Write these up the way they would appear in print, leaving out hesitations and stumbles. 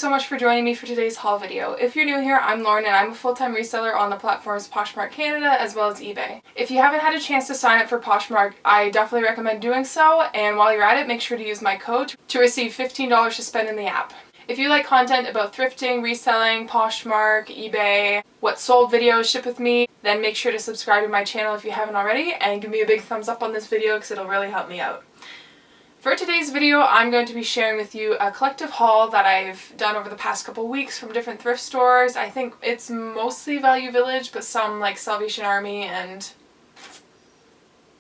so much for joining me for today's haul video. If you're new here, I'm Lauren and I'm a full-time reseller on the platforms Poshmark Canada as well as eBay. If you haven't had a chance to sign up for Poshmark, I definitely recommend doing so, and while you're at it, make sure to use my code to receive $15 to spend in the app. If you like content about thrifting, reselling, Poshmark, eBay, what sold videos, ship with me, then make sure to subscribe to my channel if you haven't already and give me a big thumbs up on this video because it'll really help me out. For today's video, I'm going to be sharing with you a collective haul that I've done over the past couple weeks from different thrift stores. I think it's mostly Value Village, but some like Salvation Army and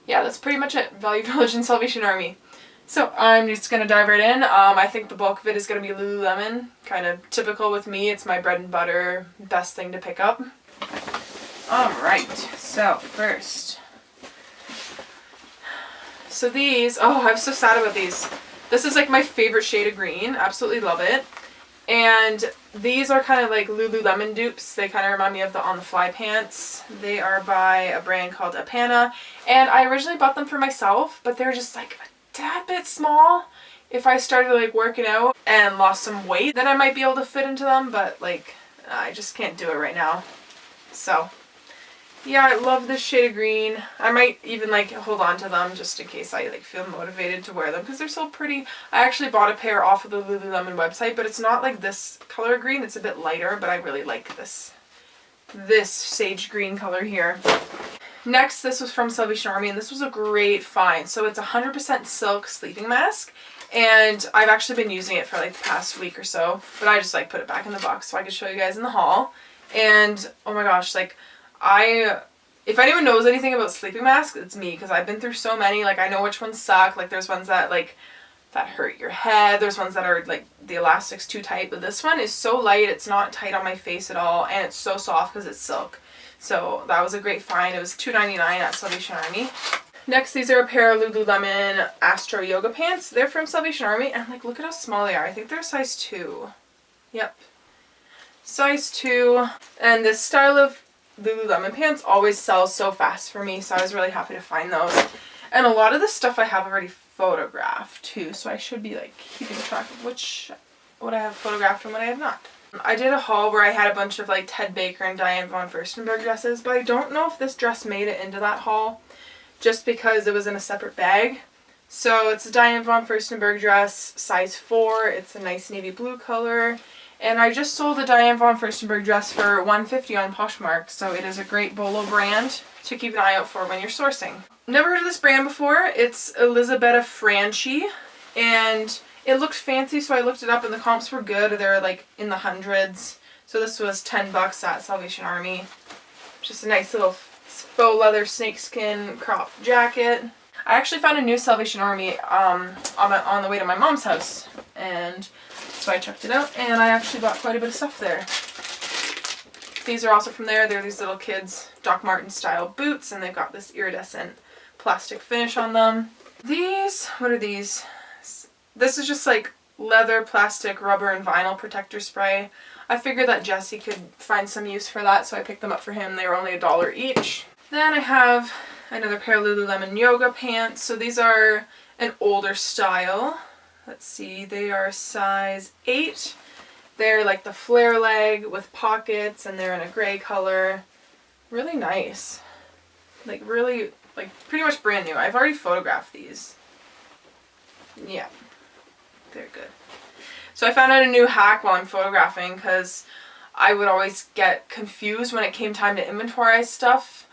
yeah, that's pretty much it. Value Village and Salvation Army. So I'm just going to dive right in. I think the bulk of it is going to be Lululemon. Kind of typical with me. It's my bread and butter, best thing to pick up. Alright, so first. So these, oh, I'm so sad about these. This is like my favorite shade of green. Absolutely love it. And these are kind of like Lululemon dupes. They kind of remind me of the On The Fly pants. They are by a brand called Apana. And I originally bought them for myself, but they're just like tad bit small. If I started like working out and lost some weight, then I might be able to fit into them, but like I just can't do it right now. So yeah, I love this shade of green. I might even like hold on to them just in case I like feel motivated to wear them because they're so pretty. I actually bought a pair off of the Lululemon website, but it's not like this color green. It's a bit lighter, but I really like this sage green color here. Next, this was from Salvation Army, and this was a great find. So it's 100% silk sleeping mask, and I've actually been using it for like the past week or so, but I just like put it back in the box so I could show you guys in the haul. And oh my gosh, like if anyone knows anything about sleeping masks, it's me, because I've been through so many. Like I know which ones suck. Like there's ones that that hurt your head. There's ones that are like the elastic's too tight, but this one is so light. It's not tight on my face at all, and it's so soft because it's silk. So that was a great find. It was $2.99 at Salvation Army. Next, these are a pair of Lululemon Astro yoga pants. They're from Salvation Army, and like look at how small they are. I think they're size 2. Yep. Size 2. And this style of Lululemon pants always sells so fast for me, so I was really happy to find those. And a lot of the stuff I have already photographed too, so I should be like keeping track of what I have photographed and what I have not. I did a haul where I had a bunch of like Ted Baker and Diane von Furstenberg dresses, but I don't know if this dress made it into that haul just because it was in a separate bag. So it's a Diane von Furstenberg dress, size 4. It's a nice navy blue color. And I just sold a Diane von Furstenberg dress for $150 on Poshmark, so it is a great Bolo brand to keep an eye out for when you're sourcing. Never heard of this brand before. It's Elisabetta Franchi, and it looked fancy, so I looked it up, and the comps were good. They're like in the hundreds. So this was $10 at Salvation Army. Just a nice little faux leather snakeskin crop jacket. I actually found a new Salvation Army on the way to my mom's house, and so I checked it out, and I actually bought quite a bit of stuff there. These are also from there. They're these little kids' Doc Marten style boots, and they've got this iridescent plastic finish on them. These, what are these? This is just like leather, plastic, rubber, and vinyl protector spray. I figured that Jesse could find some use for that, so I picked them up for him. They were only $1 each. Then I have another pair of Lululemon yoga pants. So these are an older style. Let's see, they are size 8. They're like the flare leg with pockets, and they're in a gray color. Really nice. Like really, like pretty much brand new. I've already photographed these. Yeah. They're good. So I found out a new hack while I'm photographing, because I would always get confused when it came time to inventorize stuff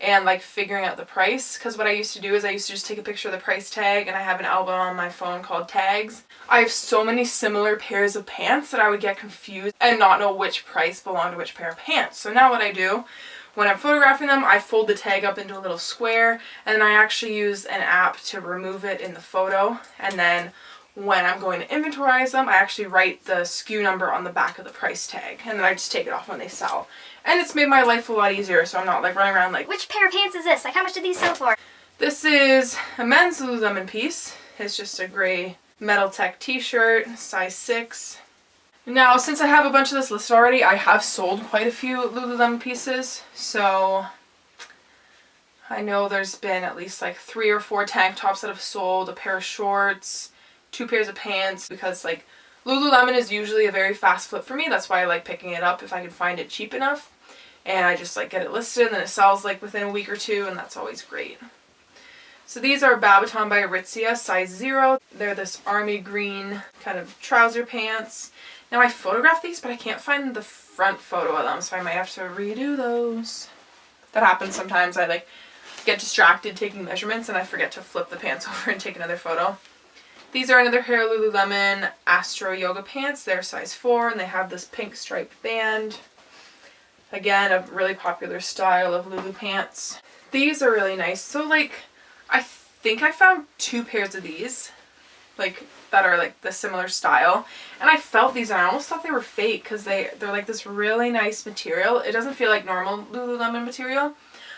and like figuring out the price, because what I used to do is I used to just take a picture of the price tag, and I have an album on my phone called Tags. I have so many similar pairs of pants that I would get confused and not know which price belonged to which pair of pants. So now what I do when I'm photographing them, I fold the tag up into a little square, and then I actually use an app to remove it in the photo, and then when I'm going to inventorize them, I actually write the SKU number on the back of the price tag, and then I just take it off when they sell. And it's made my life a lot easier, so I'm not like running around like, which pair of pants is this? Like, how much did these sell for? This is a men's Lululemon piece. It's just a gray Metal Tech t-shirt, size 6. Now, since I have a bunch of this listed already, I have sold quite a few Lululemon pieces, so I know there's been at least like 3 or 4 tank tops that have sold, a pair of shorts, 2 pairs of pants, because like Lululemon is usually a very fast flip for me. That's why I like picking it up if I can find it cheap enough. And I just like get it listed and then it sells like within a week or two, and that's always great. So these are Babaton by Aritzia, size 0. They're this army green kind of trouser pants. Now I photographed these, but I can't find the front photo of them, so I might have to redo those. That happens sometimes. I like get distracted taking measurements and I forget to flip the pants over and take another photo. These are another pair of Lululemon Astro yoga pants. They're size 4 and they have this pink striped band. Again, a really popular style of Lulu pants. These are really nice. So like, I think I found 2 pairs of these, like that are like the similar style, and I felt these and I almost thought they were fake because they're like this really nice material. It doesn't feel like normal Lululemon material,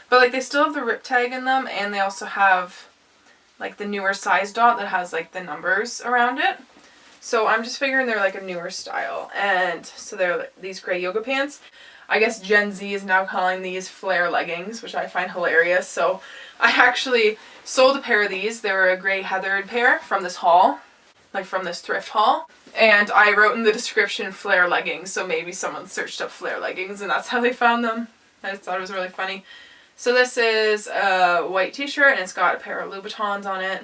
but like they still have the rip tag in them, and they also have like the newer size dot that has like the numbers around it. So I'm just figuring they're like a newer style, and so they're like these gray yoga pants. I guess Gen Z is now calling these flare leggings, which I find hilarious. So I actually sold a pair of these. They were a gray heathered pair from this haul, like from this thrift haul. And I wrote in the description flare leggings, so maybe someone searched up flare leggings and that's how they found them. I just thought it was really funny. So this is a white t-shirt and it's got a pair of Louboutins on it.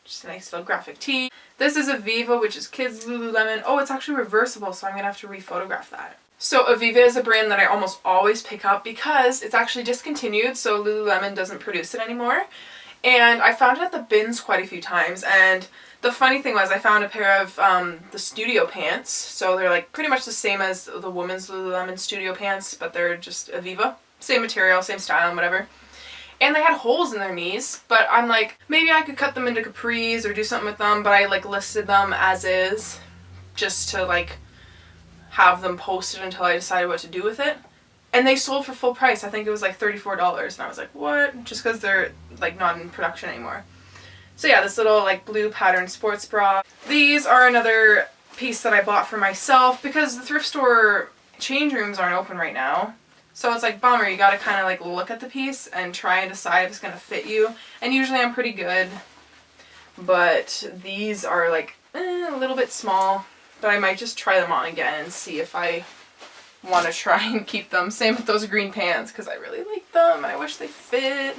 Just a nice little graphic tee. This is Aviva, which is kids Lululemon. Oh, it's actually reversible, so I'm going to have to rephotograph that. So Aviva is a brand that I almost always pick up because it's actually discontinued, so Lululemon doesn't produce it anymore. And I found it at the bins quite a few times, and the funny thing was I found a pair of the studio pants. So they're like pretty much the same as the women's Lululemon studio pants, but they're just Aviva. Same material, same style, and whatever. And they had holes in their knees, but I'm like, maybe I could cut them into capris or do something with them, but I like listed them as is just to like have them posted until I decided what to do with it. And they sold for full price. I think it was like $34, and I was like, what? Just because they're like not in production anymore. So yeah, this little like blue pattern sports bra. These are another piece that I bought for myself because the thrift store change rooms aren't open right now. So it's like, bummer, you gotta kind of like look at the piece and try and decide if it's gonna fit you. And usually I'm pretty good, but these are like a little bit small. But I might just try them on again and see if I want to try and keep them. Same with those green pants because I really like them and I wish they fit.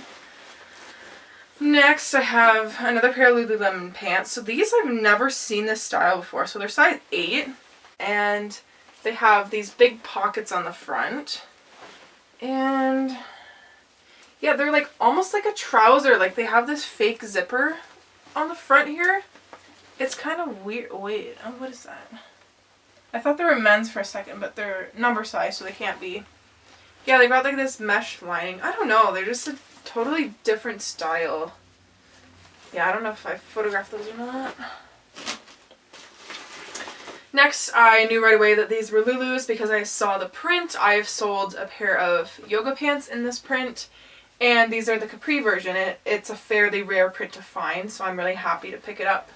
Next I have another pair of Lululemon pants. So these I've never seen this style before. So they're size 8 and they have these big pockets on the front. And yeah, they're like almost like a trouser. Like they have this fake zipper on the front here. It's kind of weird. Wait, oh, what is that? I thought they were men's for a second, but they're number size, so they can't be. Yeah, they got like this mesh lining. I don't know. They're just a totally different style. Yeah, I don't know if I photographed those or not. Next, I knew right away that these were Lulus because I saw the print. I've sold a pair of yoga pants in this print, and these are the capri version. It's a fairly rare print to find, so I'm really happy to pick it up.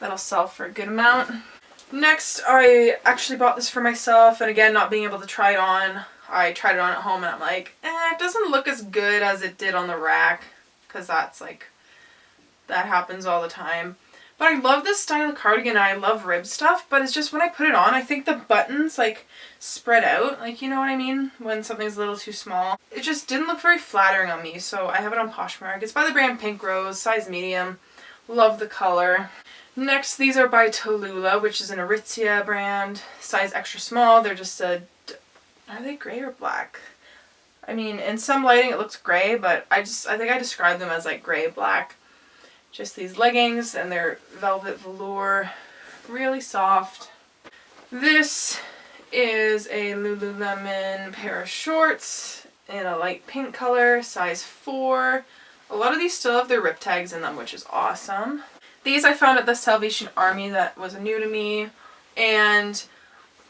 That'll sell for a good amount. Next, I actually bought this for myself, and again, not being able to try it on, I tried it on at home and I'm like, it doesn't look as good as it did on the rack, because that's like, that happens all the time. But I love this style of cardigan and I love rib stuff, but it's just when I put it on, I think the buttons like spread out, like, you know what I mean? When something's a little too small. It just didn't look very flattering on me, so I have it on Poshmark. It's by the brand Pink Rose, size medium. Love the color. Next, these are by Tallulah, which is an Aritzia brand, size extra small. They're just are they gray or black? I mean, in some lighting it looks gray, but I think I described them as like gray, black. Just these leggings, and they're velvet velour, really soft. This is a Lululemon pair of shorts in a light pink color, size 4. A lot of these still have their rip tags in them, which is awesome. These I found at the Salvation Army that was new to me, and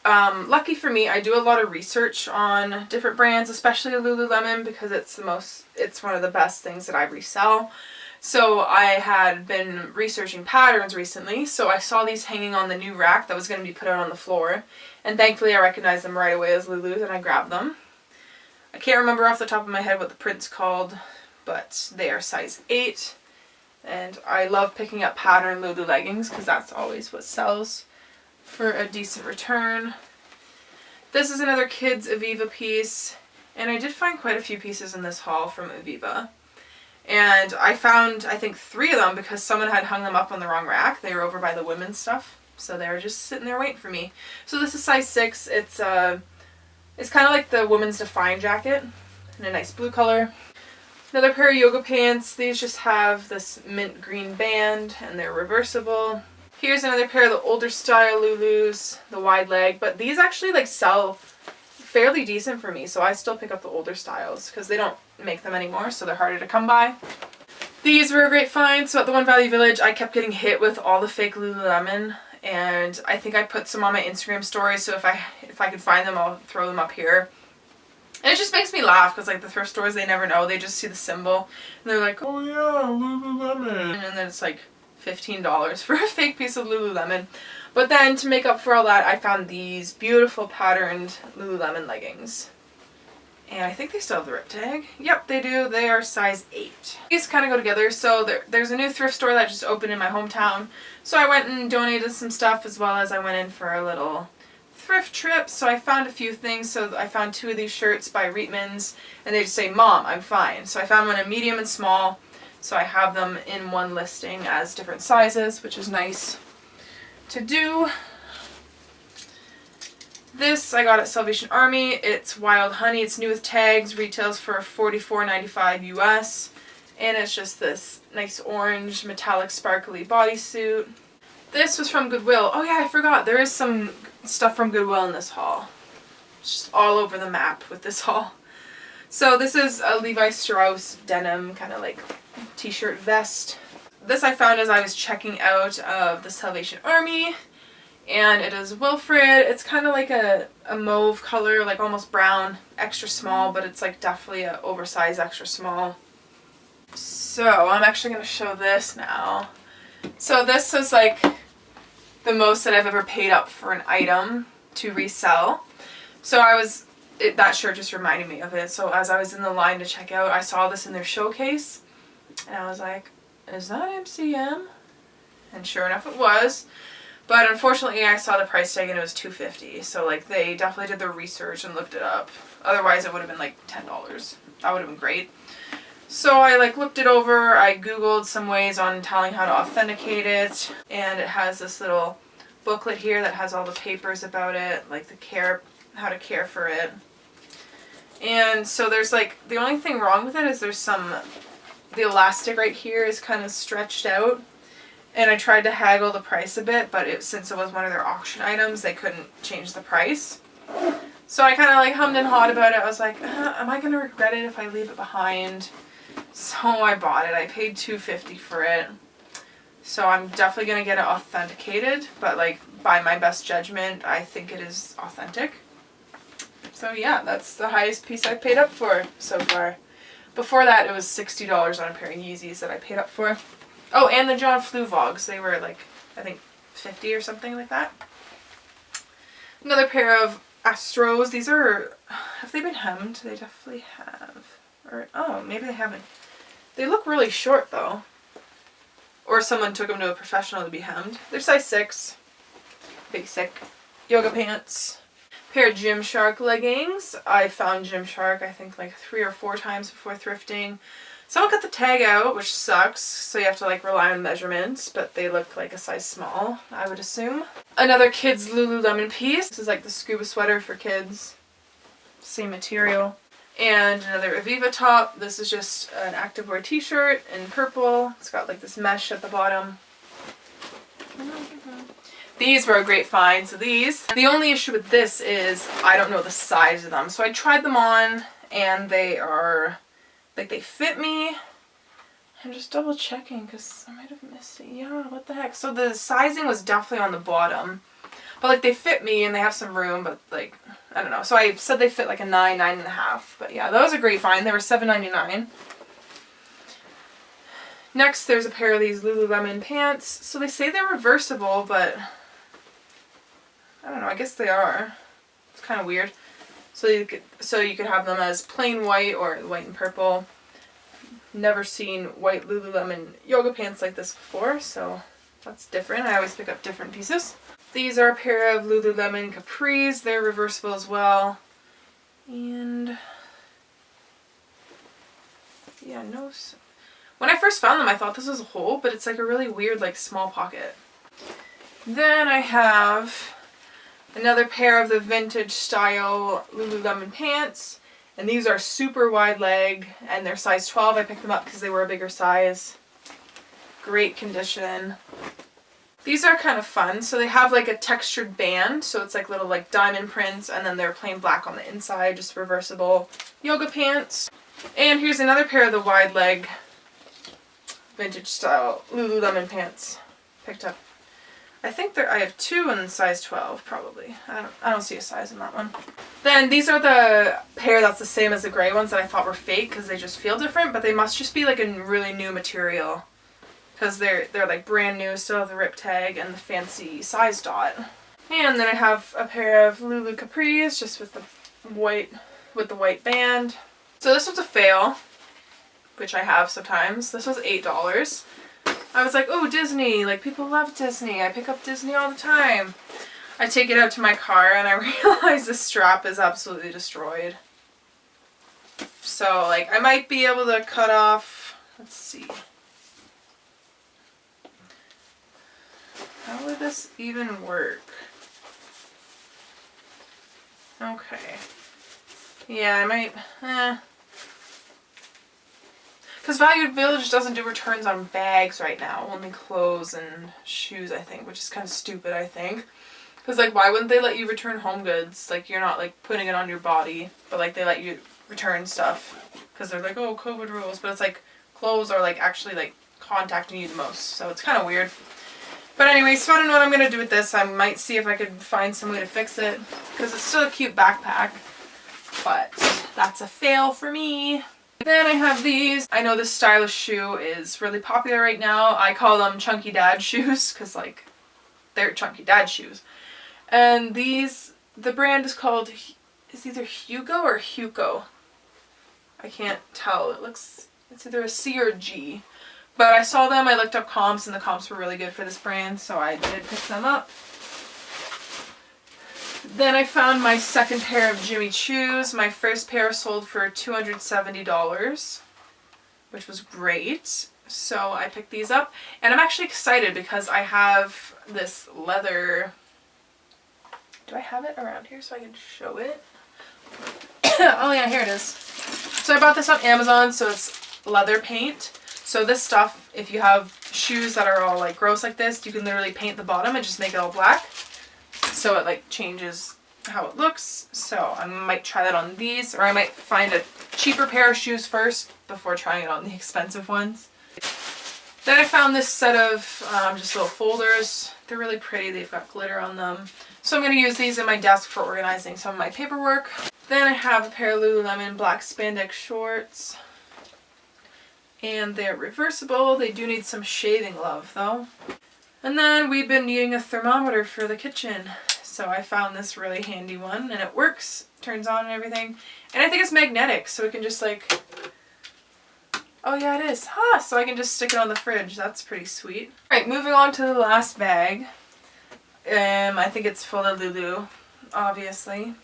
lucky for me, I do a lot of research on different brands, especially Lululemon, because it's one of the best things that I resell. So I had been researching patterns recently, so I saw these hanging on the new rack that was going to be put out on the floor, and thankfully I recognized them right away as Lulu's and I grabbed them. I can't remember off the top of my head what the print's called, but they are size 8. And I love picking up pattern Lulu leggings because that's always what sells for a decent return. This is another kids Aviva piece, and I did find quite a few pieces in this haul from Aviva. And I found, I think, 3 of them because someone had hung them up on the wrong rack. They were over by the women's stuff, so they were just sitting there waiting for me. So this is size 6. It's kind of like the women's Define jacket in a nice blue color. Another pair of yoga pants. These just have this mint green band, and they're reversible. Here's another pair of the older style Lulus, the wide leg, but these actually like sell fairly decent for me, so I still pick up the older styles because they don't make them anymore, so they're harder to come by. These were a great find. So at the One Value Village, I kept getting hit with all the fake Lululemon, and I think I put some on my Instagram story, so if I could find them, I'll throw them up here. And it just makes me laugh because like the thrift stores, they never know. They just see the symbol and they're like, oh yeah, Lululemon. And then it's like $15 for a fake piece of Lululemon. But then to make up for all that, I found these beautiful patterned Lululemon leggings. And I think they still have the rip tag. Yep, they do. They are size 8. These kind of go together. So there's a new thrift store that just opened in my hometown. So I went and donated some stuff, as well as I went in for a little thrift trip. So I found a few things. So I found 2 of these shirts by Reitman's, and they just say, Mom, I'm fine. So I found one in medium and small. So I have them in one listing as different sizes, which is nice to do. This I got at Salvation Army. It's Wild Honey. It's new with tags. Retails for $44.95 US. And it's just this nice orange metallic sparkly bodysuit. This was from Goodwill. Oh yeah, I forgot. There is some stuff from Goodwill in this haul. It's just all over the map with this haul. So this is a Levi Strauss denim kind of like t-shirt vest. This I found as I was checking out of the Salvation Army, and it is Wilfred. It's kind of like a mauve color, like almost brown, extra small, but it's like definitely an oversized extra small. So I'm actually going to show this now. So this is like the most that I've ever paid up for an item to resell. So that shirt just reminded me of it. So as I was in the line to check out, I saw this in their showcase, and I was like, is that MCM? And sure enough it was. But unfortunately I saw the price tag and it was $250. So like they definitely did their research and looked it up. Otherwise it would have been like $10. That would have been great. So I like looked it over. I googled some ways on telling how to authenticate it, and it has this little booklet here that has all the papers about it, like how to care for it. And so there's like, the only thing wrong with it is the elastic right here is kind of stretched out, and I tried to haggle the price a bit, but since it was one of their auction items, they couldn't change the price. So I kind of like hummed and hawed about it. I was like, am I going to regret it if I leave it behind? So I bought it. I paid $250 for it. So I'm definitely going to get it authenticated, but like by my best judgment, I think it is authentic. So yeah, that's the highest piece I've paid up for so far. Before that, it was $60 on a pair of Yeezys that I paid up for. Oh, and the John Flew Vogs. They were like, I think, $50 or something like that. Another pair of Astros. These are, have they been hemmed? They definitely have. Or, oh, maybe they haven't. They look really short though. Or someone took them to a professional to be hemmed. They're size 6. Basic. Yoga pants. Pair of Gymshark leggings. I found Gymshark I think like 3 or 4 times before thrifting. Someone cut the tag out, which sucks, so you have to like rely on measurements, but they look like a size small, I would assume. Another kids Lululemon piece. This is like the scuba sweater for kids. Same material. And another Aviva top. This is just an activewear t-shirt in purple. It's got like this mesh at the bottom. These were a great find. So these, the only issue with this is I don't know the size of them. So I tried them on and they are, like they fit me. I'm just double checking because I might have missed it. Yeah, what the heck. So the sizing was definitely on the bottom. But like they fit me and they have some room, but like, I don't know. So I said they fit like a 9, 9.5. But yeah, that was a great find. They were $7.99. Next, there's a pair of these Lululemon pants. So they say they're reversible, but I don't know. I guess they are. It's kind of weird. So you could have them as plain white or white and purple. Never seen white Lululemon yoga pants like this before, so that's different. I always pick up different pieces. These are a pair of Lululemon Capris. They're reversible as well. And yeah, no. When I first found them, I thought this was a hole, but it's like a really weird, like small pocket. Then I have another pair of the vintage style Lululemon pants. And these are super wide leg and they're size 12. I picked them up because they were a bigger size. Great condition. These are kind of fun. So they have like a textured band. So it's like little like diamond prints and then they're plain black on the inside. Just reversible yoga pants. And here's another pair of the wide leg vintage style Lululemon pants. Picked up. I think I have two in size 12 probably. I don't see a size in that one. Then these are the pair that's the same as the gray ones that I thought were fake because they just feel different, but they must just be like a really new material because they're like brand new, still have the rip tag and the fancy size dot. And then I have a pair of Lulu Capris just with the white band. So this was a fail, which I have sometimes. This was $8. I was like, oh, Disney, like people love Disney. I pick up Disney all the time. I take it out to my car and I realize the strap is absolutely destroyed. So like I might be able to cut off, let's see. How would this even work? Okay. Yeah, I might, Because Value Village doesn't do returns on bags right now, only clothes and shoes, I think, which is kind of stupid, I think. Because, like, why wouldn't they let you return home goods? Like, you're not, like, putting it on your body, but, like, they let you return stuff. Because they're like, oh, COVID rules. But it's, like, clothes are, like, actually, like, contacting you the most. So it's kind of weird. But anyway, so I don't know what I'm going to do with this. I might see if I could find some way to fix it. Because it's still a cute backpack. But that's a fail for me. Then I have these. I know this stylish shoe is really popular right now. I call them chunky dad shoes because like they're chunky dad shoes. And these, the brand is called, it's either Hugo or Hugo. I can't tell. It's either a C or a G. But I saw them, I looked up comps and the comps were really good for this brand, so I did pick them up. Then I found my second pair of Jimmy Choos. My first pair sold for $270, which was great. So I picked these up. And I'm actually excited because I have this leather... Do I have it around here so I can show it? Oh yeah, here it is. So I bought this on Amazon, so it's leather paint. So this stuff, if you have shoes that are all like gross like this, you can literally paint the bottom and just make it all black. So it like changes how it looks. So I might try that on these, or I might find a cheaper pair of shoes first before trying it on the expensive ones. Then I found this set of just little folders. They're really pretty. They've got glitter on them. So I'm going to use these in my desk for organizing some of my paperwork. Then I have a pair of Lululemon black spandex shorts. And they're reversible. They do need some shaving love though. And then we've been needing a thermometer for the kitchen. So I found this really handy one and it works, turns on and everything. And I think it's magnetic, so it can just like, oh yeah it is. Huh, so I can just stick it on the fridge. That's pretty sweet. All right, moving on to the last bag. I think it's full of Lulu, obviously.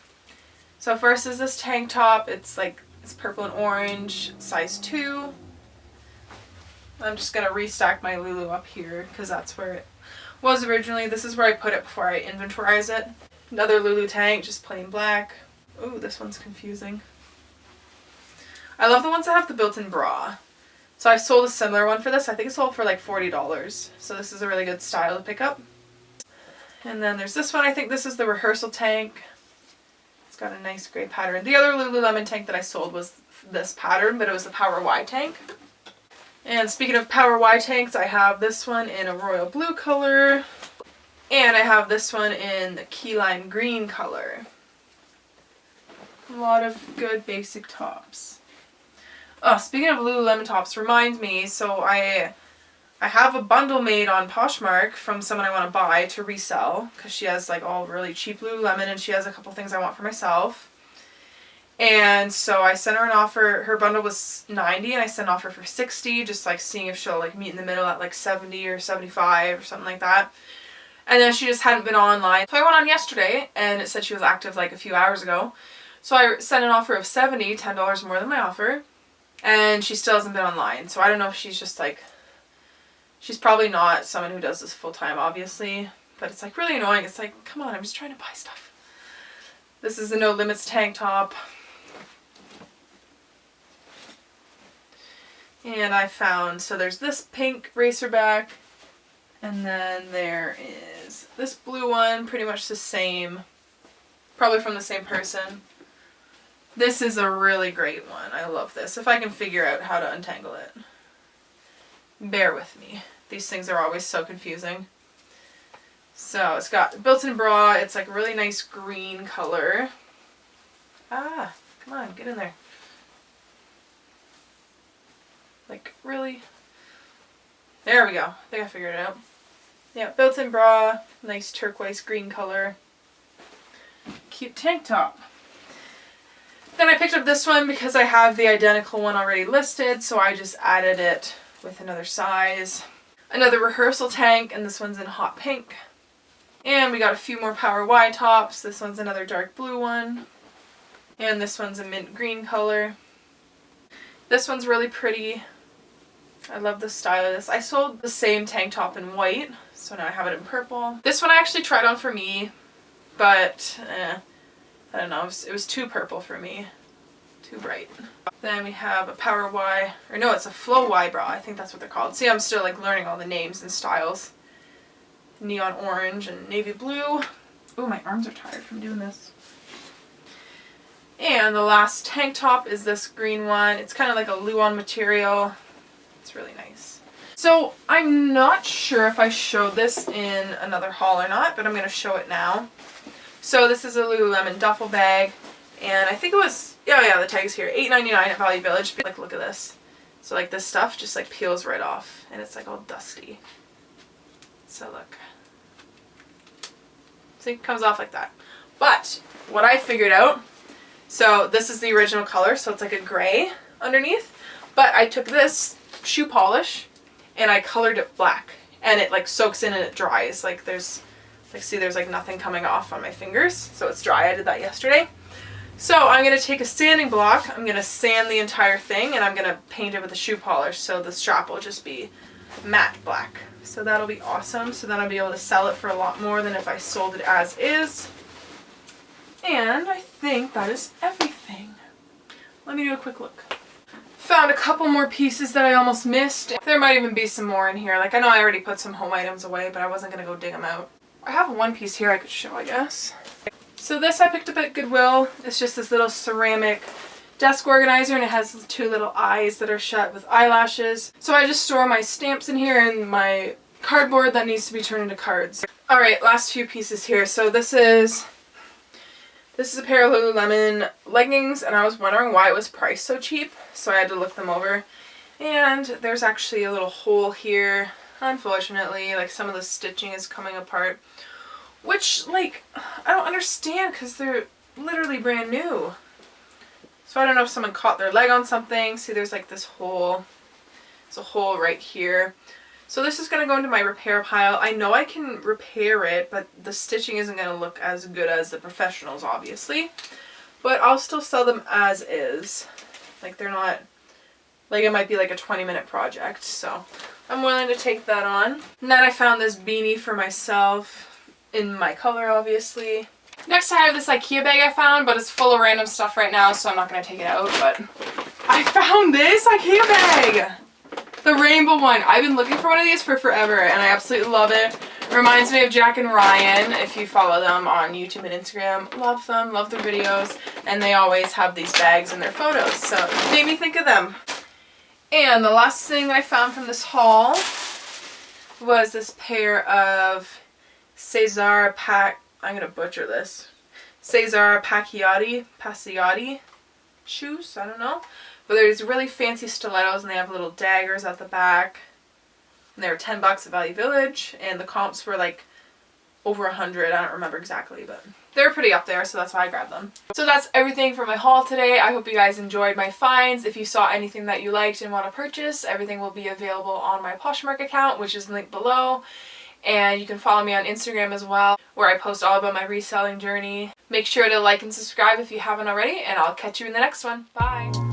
So first is this tank top. It's like, it's purple and orange, size 2. I'm just going to restack my Lulu up here because that's where it was originally. This is where I put it before I inventorize it. Another Lulu tank, just plain black. Ooh, this one's confusing. I love the ones that have the built-in bra. So I sold a similar one for this. I think it sold for like $40. So this is a really good style to pick up. And then there's this one. I think this is the rehearsal tank. It's got a nice gray pattern. The other Lululemon tank that I sold was this pattern, but it was the Power Y tank. And speaking of Power Y tanks, I have this one in a royal blue color. And I have this one in the key lime green color. A lot of good basic tops. Oh, speaking of Lululemon tops, reminds me, so I have a bundle made on Poshmark from someone I want to buy to resell. Because she has like all really cheap Lululemon and she has a couple things I want for myself. And so I sent her an offer. Her bundle was $90 and I sent an offer for $60, just like seeing if she'll like meet in the middle at like $70 or $75 or something like that. And then she just hadn't been online. So I went on yesterday and it said she was active like a few hours ago. So I sent an offer of $70, $10 more than my offer. And she still hasn't been online. So I don't know if she's just like, she's probably not someone who does this full time, obviously. But it's like really annoying. It's like, come on, I'm just trying to buy stuff. This is the No Limits tank top. And I found, so there's this pink racerback. And then there is this blue one, pretty much the same. Probably from the same person. This is a really great one. I love this. If I can figure out how to untangle it. Bear with me. These things are always so confusing. So it's got built-in bra. It's like a really nice green color. Ah, come on, get in there. Like, really? There we go. I think I figured it out. Yeah, built-in bra. Nice turquoise green color. Cute tank top. Then I picked up this one because I have the identical one already listed, so I just added it with another size. Another rehearsal tank, and this one's in hot pink. And we got a few more Power Y tops. This one's another dark blue one. And this one's a mint green color. This one's really pretty. I love the style of this. I sold the same tank top in white, so now I have it in purple. This one I actually tried on for me, but I don't know, it was too purple for me. Too bright. Then we have a Power Y, or no, it's a Flow Y bra. I think that's what they're called. See, I'm still like learning all the names and styles. Neon orange and navy blue. Oh, my arms are tired from doing this. And the last tank top is this green one. It's kind of like a Luon material. It's really nice. So I'm not sure if I showed this in another haul or not, but I'm going to show it now. So this is a Lululemon Duffel Bag, and I think it was, yeah, the tag's here, $8.99 at Value Village. Like, look at this. So like this stuff just like peels right off, and it's like all dusty. So look. See, it comes off like that. But what I figured out, so this is the original color, so it's like a gray underneath, but I took this shoe polish and I colored it black, and it like soaks in and it dries. Like there's, like see there's like nothing coming off on my fingers, so it's dry. I did that yesterday. So I'm going to take a sanding block, I'm going to sand the entire thing, and I'm going to paint it with a shoe polish, so the strap will just be matte black. So that'll be awesome. So then I'll be able to sell it for a lot more than if I sold it as is. And I think that is everything. Let me do a quick look. Found a couple more pieces that I almost missed. There might even be some more in here. Like I know I already put some home items away, but I wasn't going to go dig them out. I have one piece here I could show, I guess. So this I picked up at Goodwill. It's just this little ceramic desk organizer, and it has two little eyes that are shut with eyelashes. So I just store my stamps in here and my cardboard that needs to be turned into cards. Alright, last few pieces here. So this is a pair of Lululemon leggings, and I was wondering why it was priced so cheap, so I had to look them over. And there's actually a little hole here. Unfortunately, like some of the stitching is coming apart, which like I don't understand because they're literally brand new. So I don't know if someone caught their leg on something. See, there's like this hole. There's a hole right here. So this is going to go into my repair pile. I know I can repair it, but the stitching isn't going to look as good as the professionals, obviously. But I'll still sell them as is. Like they're not, like it might be like a 20-minute project. So I'm willing to take that on. And then I found this beanie for myself in my color, obviously. Next I have this Ikea bag I found, but it's full of random stuff right now, so I'm not going to take it out, but I found this Ikea bag! The rainbow one. I've been looking for one of these for forever, and I absolutely love it. Reminds me of Jack and Ryan, if you follow them on YouTube and Instagram. Love them, love their videos, and they always have these bags in their photos, so it made me think of them. And the last thing I found from this haul was this pair of Cesar I'm going to butcher this. Cesar Paciotti shoes, I don't know. But they're these really fancy stilettos, and they have little daggers at the back. And they were $10 at Value Village, and the comps were like over 100. I don't remember exactly, but they're pretty up there, so that's why I grabbed them. So that's everything for my haul today. I hope you guys enjoyed my finds. If you saw anything that you liked and want to purchase, everything will be available on my Poshmark account, which is linked below. And you can follow me on Instagram as well, where I post all about my reselling journey. Make sure to like and subscribe if you haven't already, and I'll catch you in the next one. Bye!